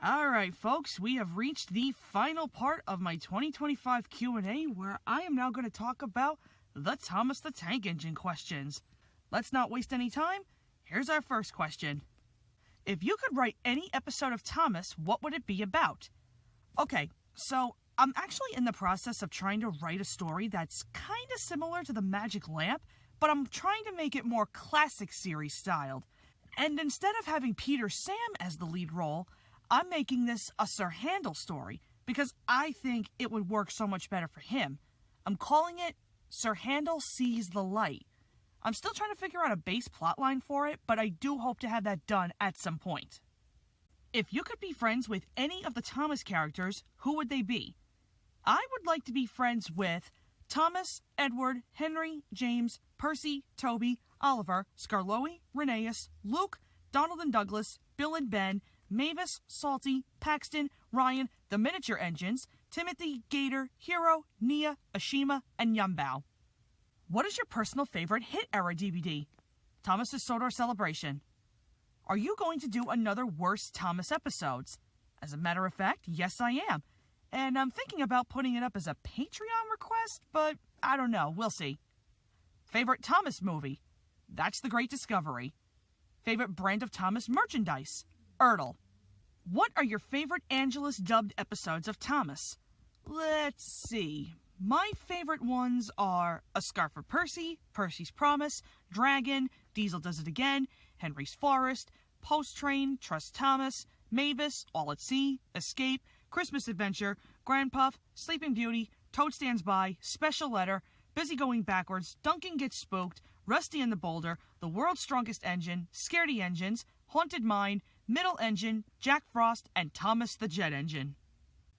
Alright folks, we have reached the final part of my 2025 Q&A where I am now going to talk about the Thomas the Tank Engine questions. Let's not waste any time. Here's our first question. If you could write any episode of Thomas, what would it be about? Okay, so I'm actually in the process of trying to write a story that's kind of similar to the Magic Lamp, but I'm trying to make it more classic series styled. And instead of having Peter Sam as the lead role, I'm making this a Sir Handel story because I think it would work so much better for him. I'm calling it Sir Handel Sees the Light. I'm still trying to figure out a base plotline for it, but I do hope to have that done at some point. If you could be friends with any of the Thomas characters, who would they be? I would like to be friends with Thomas, Edward, Henry, James, Percy, Toby, Oliver, Skarloey, Rheneas, Luke, Donald and Douglas, Bill and Ben, Mavis, Salty, Paxton, Ryan, the Miniature Engines, Timothy, Gator, Hero, Nia, Ashima, and Yumbao. What is your personal favorite Hit Era DVD? Thomas's Sodor Celebration. Are you going to do another Worst Thomas episodes? As a matter of fact, yes I am. And I'm thinking about putting it up as a Patreon request, but I don't know, we'll see. Favorite Thomas movie? That's The Great Discovery. Favorite brand of Thomas merchandise? Ertl. What are your favorite Angelus dubbed episodes of Thomas? Let's see. My favorite ones are A Scarf for Percy, Percy's Promise, Dragon, Diesel Does It Again, Henry's Forest, Post Train, Trust Thomas, Mavis, All at Sea, Escape, Christmas Adventure, Grandpuff, Sleeping Beauty, Toad Stands By, Special Letter, Busy Going Backwards, Duncan Gets Spooked, Rusty and the Boulder, The World's Strongest Engine, Scaredy Engines, Haunted Mine, Middle Engine, Jack Frost, and Thomas the Jet Engine.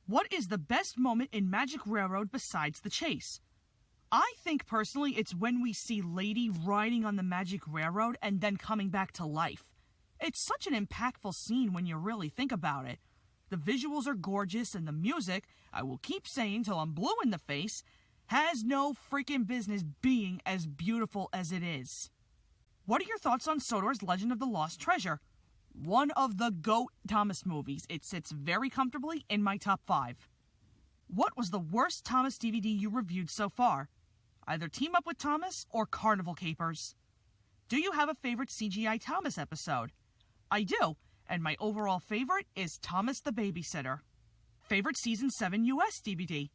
What is the best moment in Magic Railroad besides the chase? I think personally it's when we see Lady riding on the Magic Railroad and then coming back to life. It's such an impactful scene when you really think about it. The visuals are gorgeous and the music, I will keep saying till I'm blue in the face, has no freaking business being as beautiful as it is. What are your thoughts on Sodor's Legend of the Lost Treasure? One of the GOAT Thomas movies. It sits very comfortably in my top 5. What was the worst Thomas DVD you reviewed so far? Either Team Up with Thomas or Carnival Capers. Do you have a favorite CGI Thomas episode? I do, and my overall favorite is Thomas the Babysitter. Favorite Season 7 US DVD?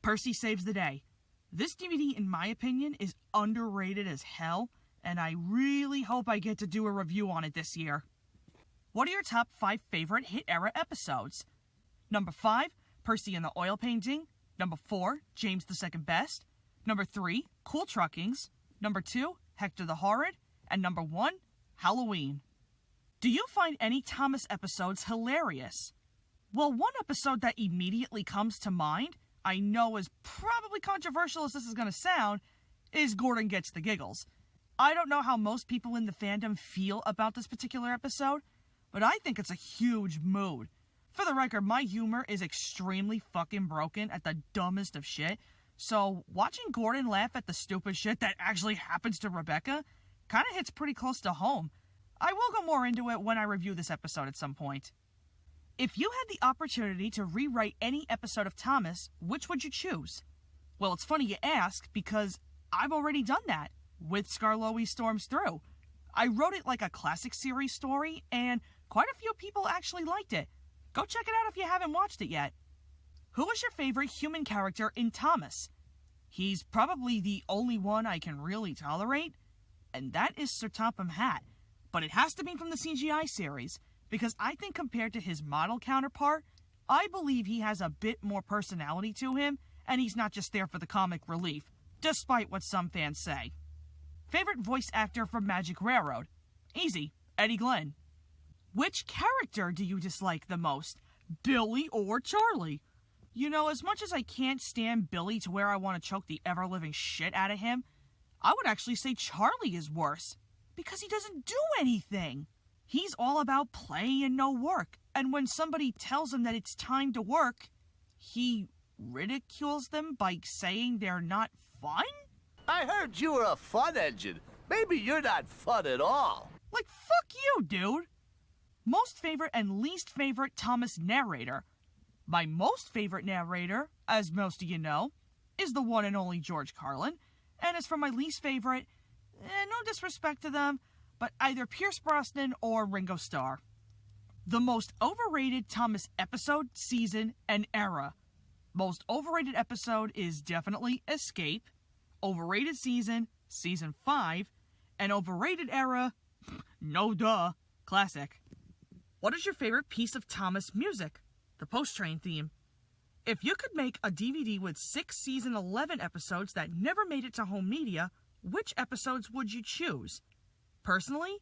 Percy Saves the Day. This DVD, in my opinion, is underrated as hell, and I really hope I get to do a review on it this year. What are your top 5 favorite Hit Era episodes? Number 5, Percy and the Oil Painting. Number 4, James the Second Best. Number 3, Cool Truckings. Number 2, Hector the Horrid. And number 1, Halloween. Do you find any Thomas episodes hilarious? Well, one episode that immediately comes to mind, I know is probably controversial as this is going to sound, is Gordon Gets the Giggles. I don't know how most people in the fandom feel about this particular episode, but I think it's a huge mood. For the record, my humor is extremely fucking broken at the dumbest of shit, so watching Gordon laugh at the stupid shit that actually happens to Rebecca kinda hits pretty close to home. I will go more into it when I review this episode at some point. If you had the opportunity to rewrite any episode of Thomas, which would you choose? Well, it's funny you ask, because I've already done that with Skarloey Storms Through. I wrote it like a classic series story, and quite a few people actually liked it. Go check it out if you haven't watched it yet. Who is your favorite human character in Thomas? He's probably the only one I can really tolerate, and that is Sir Topham Hatt. But it has to be from the CGI series, because I think compared to his model counterpart, I believe he has a bit more personality to him, and he's not just there for the comic relief, despite what some fans say. Favorite voice actor from Magic Railroad? Easy, Eddie Glenn. Which character do you dislike the most, Billy or Charlie? You know, as much as I can't stand Billy to where I want to choke the ever-living shit out of him, I would actually say Charlie is worse, because he doesn't do anything. He's all about play and no work, and when somebody tells him that it's time to work, he ridicules them by saying they're not fun? I heard you were a fun engine. Maybe you're not fun at all. Like, fuck you, dude. Most favorite and least favorite Thomas narrator. My most favorite narrator, as most of you know, is the one and only George Carlin. And as for my least favorite, no disrespect to them, but either Pierce Brosnan or Ringo Starr. The most overrated Thomas episode, season, and era. Most overrated episode is definitely Escape. Overrated season, season 5. And overrated era, no duh, classic. What is your favorite piece of Thomas music? The Post-Train theme. If you could make a DVD with 6 season 11 episodes that never made it to home media, which episodes would you choose? Personally,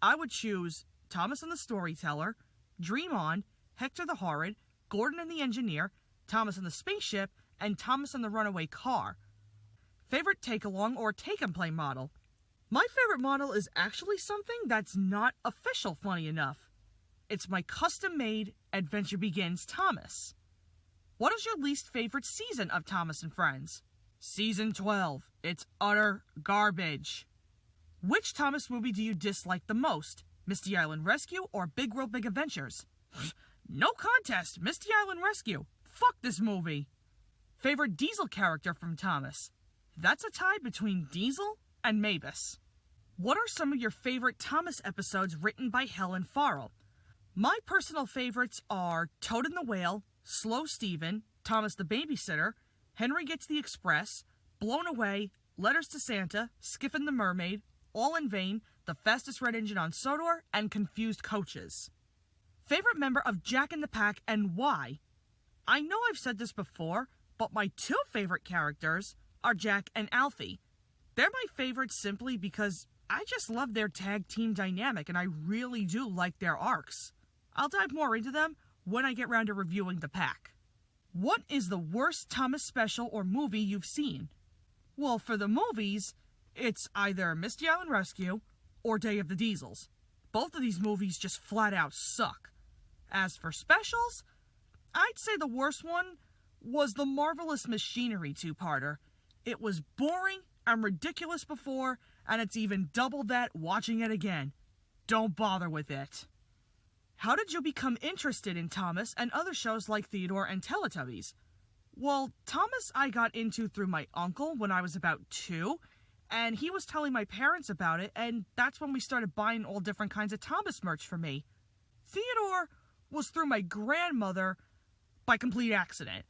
I would choose Thomas and the Storyteller, Dream On, Hector the Horrid, Gordon and the Engineer, Thomas and the Spaceship, and Thomas and the Runaway Car. Favorite take-along or take-and-play model? My favorite model is actually something that's not official, funny enough. It's my custom-made Adventure Begins Thomas. What is your least favorite season of Thomas and Friends? Season 12. It's utter garbage. Which Thomas movie do you dislike the most? Misty Island Rescue or Big World Big Adventures? No contest, Misty Island Rescue. Fuck this movie. Favorite Diesel character from Thomas? That's a tie between Diesel and Mavis. What are some of your favorite Thomas episodes written by Helen Farrell? My personal favorites are Toad and the Whale, Slow Steven, Thomas the Babysitter, Henry Gets the Express, Blown Away, Letters to Santa, Skiffin the Mermaid, All in Vain, The Fastest Red Engine on Sodor, and Confused Coaches. Favorite member of Jack in the Pack and why? I know I've said this before, but my 2 favorite characters are Jack and Alfie. They're my favorites simply because I just love their tag team dynamic and I really do like their arcs. I'll dive more into them when I get round to reviewing the pack. What is the worst Thomas special or movie you've seen? Well, for the movies, it's either Misty Island Rescue or Day of the Diesels. Both of these movies just flat out suck. As for specials, I'd say the worst one was the Marvelous Machinery 2-parter. It was boring and ridiculous before, and it's even double that watching it again. Don't bother with it. How did you become interested in Thomas and other shows like Theodore and Teletubbies? Well, Thomas I got into through my uncle when I was about 2, and he was telling my parents about it, and that's when we started buying all different kinds of Thomas merch for me. Theodore was through my grandmother by complete accident.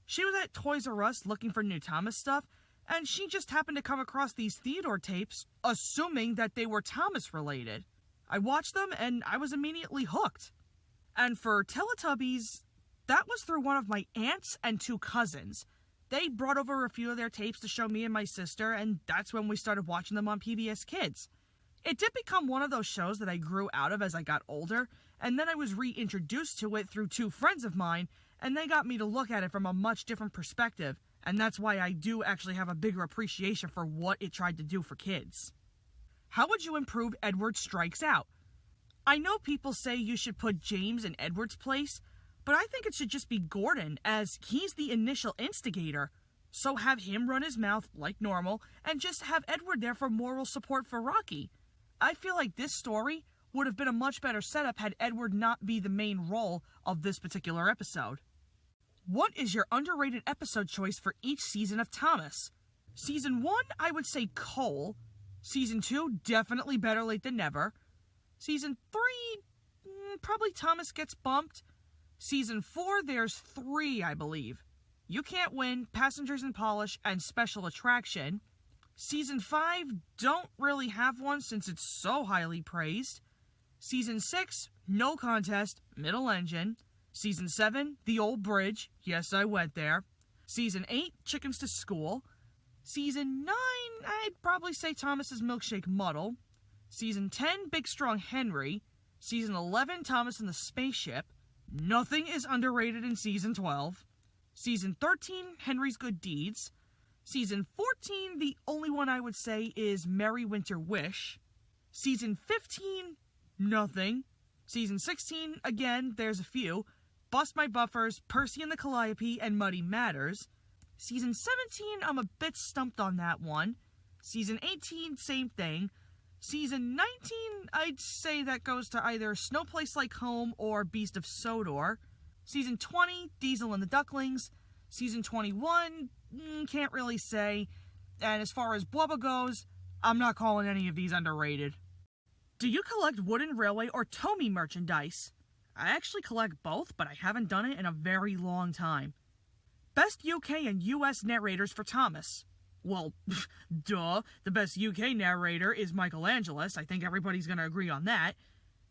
She was at Toys R Us looking for new Thomas stuff, and she just happened to come across these Theodore tapes, assuming that they were Thomas related. I watched them, and I was immediately hooked. And for Teletubbies, that was through one of my aunts and 2 cousins. They brought over a few of their tapes to show me and my sister, and that's when we started watching them on PBS Kids. It did become one of those shows that I grew out of as I got older, and then I was reintroduced to it through 2 friends of mine, and they got me to look at it from a much different perspective, and that's why I do actually have a bigger appreciation for what it tried to do for kids. How would you improve Edward Strikes Out? I know people say you should put James in Edward's place, but I think it should just be Gordon, as he's the initial instigator. So have him run his mouth like normal, and just have Edward there for moral support for Rocky. I feel like this story would have been a much better setup had Edward not be the main role of this particular episode. What is your underrated episode choice for each season of Thomas? Season 1, I would say Cole. Season 2, definitely Better Late Than Never. Season 3, probably Thomas Gets Bumped. Season 4, there's 3, I believe. You Can't Win, Passengers in Polish, and Special Attraction. Season 5, don't really have one since it's so highly praised. Season 6, No Contest, Middle Engine. Season 7, The Old Bridge, yes, I went there. Season 8, Chickens to School. Season 9, I'd probably say Thomas's Milkshake Muddle. Season 10, Big Strong Henry. Season 11, Thomas and the Spaceship. Nothing is underrated in Season 12. Season 13, Henry's Good Deeds. Season 14, the only one I would say is Merry Winter Wish. Season 15, nothing. Season 16, again, there's a few. Bust My Buffers, Percy and the Calliope, and Muddy Matters. Season 17, I'm a bit stumped on that one. Season 18, same thing. Season 19, I'd say that goes to either Snow Place Like Home or Beast of Sodor. Season 20, Diesel and the Ducklings. Season 21, can't really say. And as far as Bubba goes, I'm not calling any of these underrated. Do you collect Wooden Railway or Tomy merchandise? I actually collect both, but I haven't done it in a very long time. Best UK and US narrators for Thomas. Well, duh, the best UK narrator is Michael Angelis. I think everybody's going to agree on that.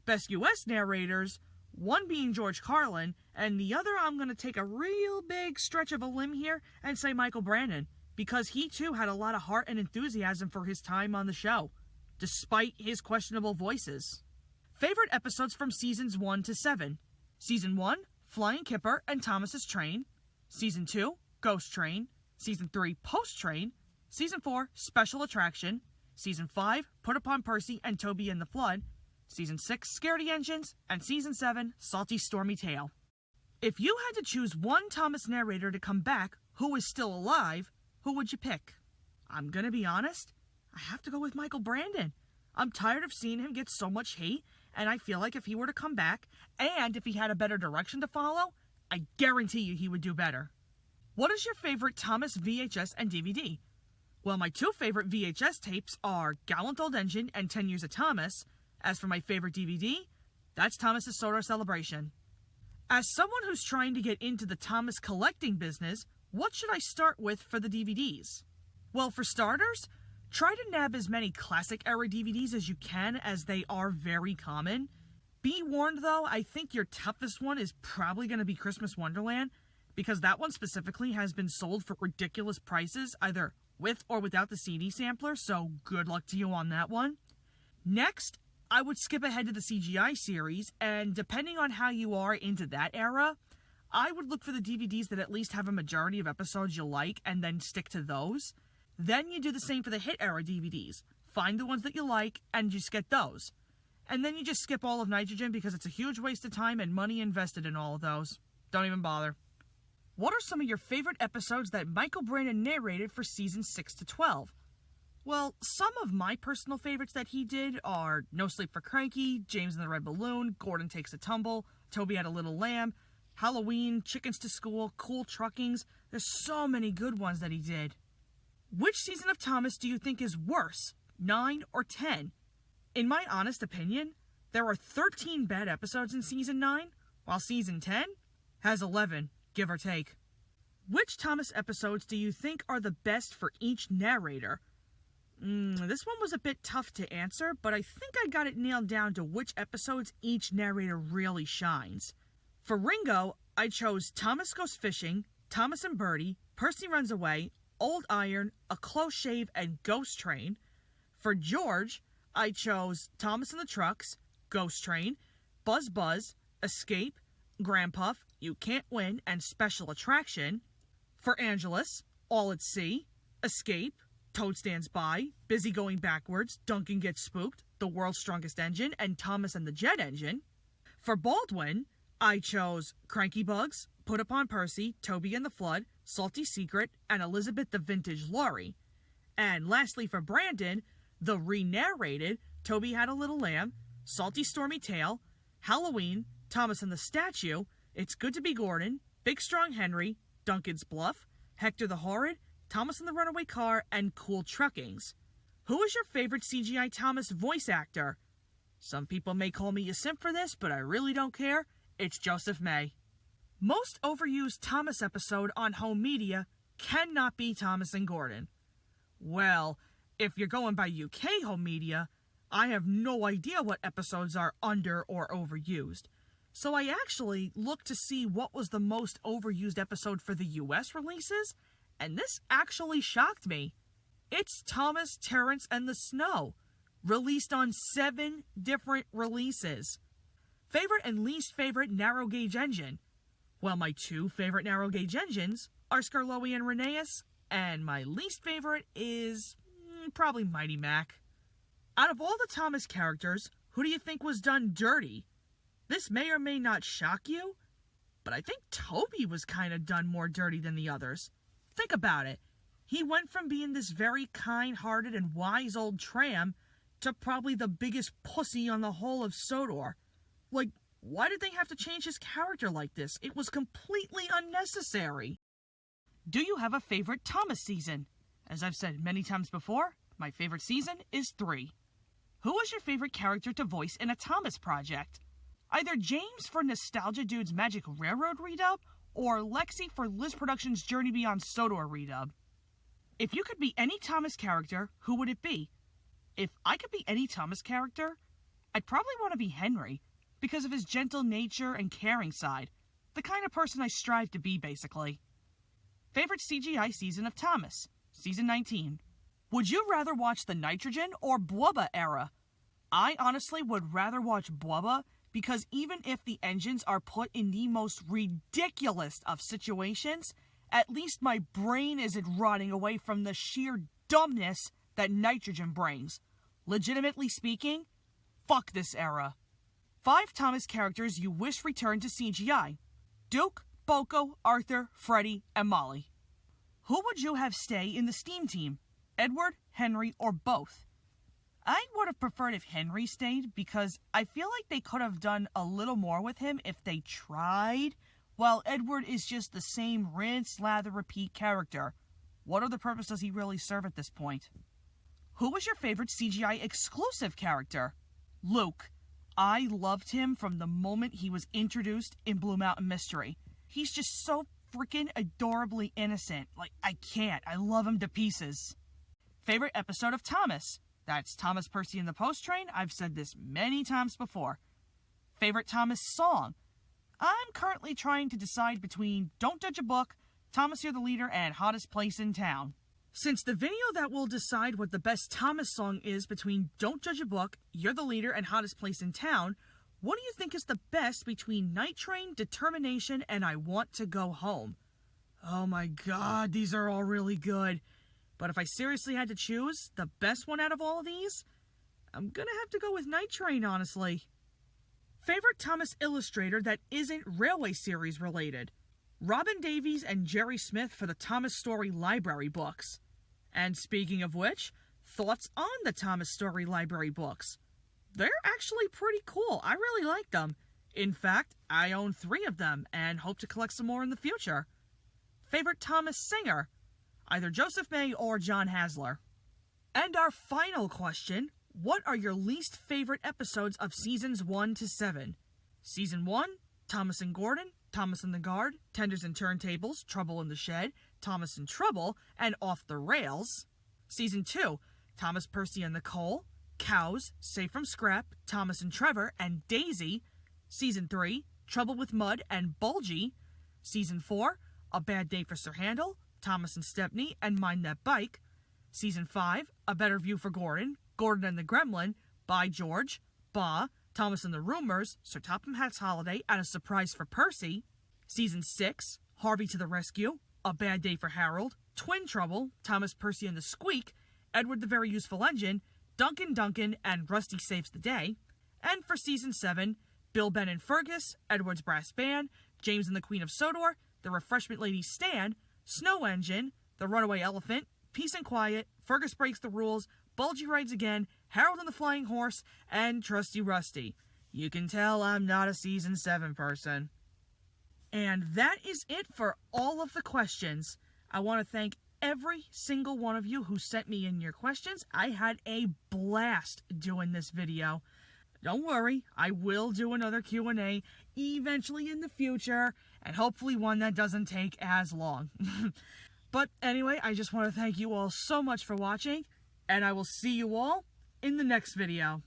Best US narrators, one being George Carlin, and the other I'm going to take a real big stretch of a limb here and say Michael Brandon, because he too had a lot of heart and enthusiasm for his time on the show, despite his questionable voices. Favorite episodes from seasons 1 to 7. Season 1, Flying Kipper and Thomas's Train. Season 2, Ghost Train. Season 3, Post Train. Season 4, Special Attraction. Season 5, Put Upon Percy and Toby and the Flood. Season 6, Scaredy Engines. And Season 7, Salty Stormy Tale. If you had to choose one Thomas narrator to come back who is still alive, who would you pick? I'm gonna be honest, I have to go with Michael Brandon. I'm tired of seeing him get so much hate, and I feel like if he were to come back, and if he had a better direction to follow, I guarantee you he would do better. What is your favorite Thomas VHS and DVD? Well, my two favorite VHS tapes are Gallant Old Engine and 10 Years of Thomas. As for my favorite DVD, that's Thomas's Sodor Celebration. As someone who's trying to get into the Thomas collecting business, what should I start with for the DVDs? Well, for starters, try to nab as many classic era DVDs as you can, as they are very common. Be warned though, I think your toughest one is probably going to be Christmas Wonderland, because that one specifically has been sold for ridiculous prices, either with or without the CD sampler, so good luck to you on that one. Next, I would skip ahead to the CGI series, and depending on how you are into that era, I would look for the DVDs that at least have a majority of episodes you like, and then stick to those. Then you do the same for the hit era DVDs. Find the ones that you like, and just get those. And then you just skip all of Nitrogen because it's a huge waste of time and money invested in all of those. Don't even bother. What are some of your favorite episodes that Michael Brandon narrated for seasons 6 to 12? Well, some of my personal favorites that he did are No Sleep for Cranky, James and the Red Balloon, Gordon Takes a Tumble, Toby Had a Little Lamb, Halloween, Chickens to School, Cool Truckings. There's so many good ones that he did. Which season of Thomas do you think is worse, 9 or 10? In my honest opinion, there are 13 bad episodes in season 9, while season 10 has 11, give or take. Which Thomas episodes do you think are the best for each narrator? This one was a bit tough to answer, but I think I got it nailed down to which episodes each narrator really shines. For Ringo, I chose Thomas Goes Fishing, Thomas and Bertie, Percy Runs Away, Old Iron, A Close Shave, and Ghost Train. For George, I chose Thomas and the Trucks, Ghost Train, Buzz Buzz, Escape, Grandpuff, You Can't Win, and Special Attraction. For Angelus, All at Sea, Escape, Toad Stands By, Busy Going Backwards, Duncan Gets Spooked, The World's Strongest Engine, and Thomas and the Jet Engine. For Baldwin, I chose Cranky Bugs, Put Upon Percy, Toby and the Flood, Salty Secret, and Elizabeth the Vintage Laurie. And lastly for Brandon, the re-narrated Toby Had a Little Lamb, Salty Stormy Tale, Halloween, Thomas and the Statue, It's Good to Be Gordon, Big Strong Henry, Duncan's Bluff, Hector the Horrid, Thomas and the Runaway Car, and Cool Truckings. Who is your favorite CGI Thomas voice actor? Some people may call me a simp for this, but I really don't care. It's Joseph May. Most overused Thomas episode on home media cannot be Thomas and Gordon. Well, if you're going by UK home media, I have no idea what episodes are under or overused. So I actually looked to see what was the most overused episode for the US releases, and this actually shocked me. It's Thomas, Terrence, and the Snow, released on 7 different releases. Favorite and least favorite narrow gauge engine? Well, my 2 favorite narrow gauge engines are Skarloey and Rheneas, and my least favorite is probably Mighty Mac. Out of all the Thomas characters, who do you think was done dirty? This may or may not shock you, but I think Toby was kind of done more dirty than the others. Think about it. He went from being this very kind-hearted and wise old tramp to probably the biggest pussy on the whole of Sodor. Like, why did they have to change his character like this? It was completely unnecessary. Do you have a favorite Thomas season? As I've said many times before, my favorite season is 3. Who was your favorite character to voice in a Thomas project? Either James for Nostalgia Dude's Magic Railroad redub, or Lexi for Liz Productions' Journey Beyond Sodor redub. If you could be any Thomas character, who would it be? If I could be any Thomas character, I'd probably want to be Henry, because of his gentle nature and caring side. The kind of person I strive to be, basically. Favorite CGI season of Thomas? Season 19. Would you rather watch the Nitrogen or Bwubba era? I honestly would rather watch Bwubba, because even if the engines are put in the most ridiculous of situations, at least my brain isn't rotting away from the sheer dumbness that Nitrogen brings. Legitimately speaking, fuck this era. 5 Thomas characters you wish returned to CGI. Duke, Boko, Arthur, Freddy, and Molly. Who would you have stay in the Steam team? Edward, Henry, or both? I would have preferred if Henry stayed, because I feel like they could have done a little more with him if they tried, while Edward is just the same rinse, lather, repeat character. What other purpose does he really serve at this point? Who was your favorite CGI exclusive character? Luke. I loved him from the moment he was introduced in Blue Mountain Mystery. He's just so freaking adorably innocent. Like, I can't. I love him to pieces. Favorite episode of Thomas? That's Thomas Percy and the Post Train. I've said this many times before. Favorite Thomas song? I'm currently trying to decide between Don't Judge a Book, Thomas You're the Leader, and Hottest Place in Town. Since the video that will decide what the best Thomas song is between Don't Judge a Book, You're the Leader, and Hottest Place in Town, what do you think is the best between Night Train, Determination, and I Want to Go Home? Oh my god, these are all really good. But if I seriously had to choose the best one out of all of these, I'm gonna have to go with Night Train, honestly. Favorite Thomas illustrator that isn't Railway Series related? Robin Davies and Jerry Smith for the Thomas Story Library books. And speaking of which, thoughts on the Thomas Story Library books? They're actually pretty cool. I really like them. In fact, I own 3 of them and hope to collect some more in the future. Favorite Thomas singer? Either Joseph May or John Hasler. And our final question, what are your least favorite episodes of seasons 1 to 7? Season 1, Thomas and Gordon, Thomas and the Guard, Tenders and Turntables, Trouble in the Shed, Thomas and Trouble, and Off the Rails. Season 2, Thomas, Percy and Nicole, Cows, Safe from Scrap, Thomas and Trevor, and Daisy. Season 3, Trouble with Mud and Bulgy. Season 4, A Bad Day for Sir Handel, Thomas and Stepney, and Mind That Bike. Season 5, A Better View for Gordon, Gordon and the Gremlin, By George, Bah, Thomas and the Rumors, Sir Topham Hatt's Holiday, and A Surprise for Percy. Season 6, Harvey to the Rescue, A Bad Day for Harold, Twin Trouble, Thomas, Percy and the Squeak, Edward the Very Useful Engine, Duncan, and Rusty Saves the Day. And for Season 7, Bill, Ben, and Fergus, Edward's Brass Band, James and the Queen of Sodor, The Refreshment Lady Stan, Snow Engine, The Runaway Elephant, Peace and Quiet, Fergus Breaks the Rules, Bulgy Rides Again, Harold and the Flying Horse, and Trusty Rusty. You can tell I'm not a Season 7 person. And that is it for all of the questions. I want to thank every single one of you who sent me in your questions. I had a blast doing this video. Don't worry, I will do another Q&A eventually in the future, and hopefully one that doesn't take as long. But anyway, I just want to thank you all so much for watching, and I will see you all in the next video.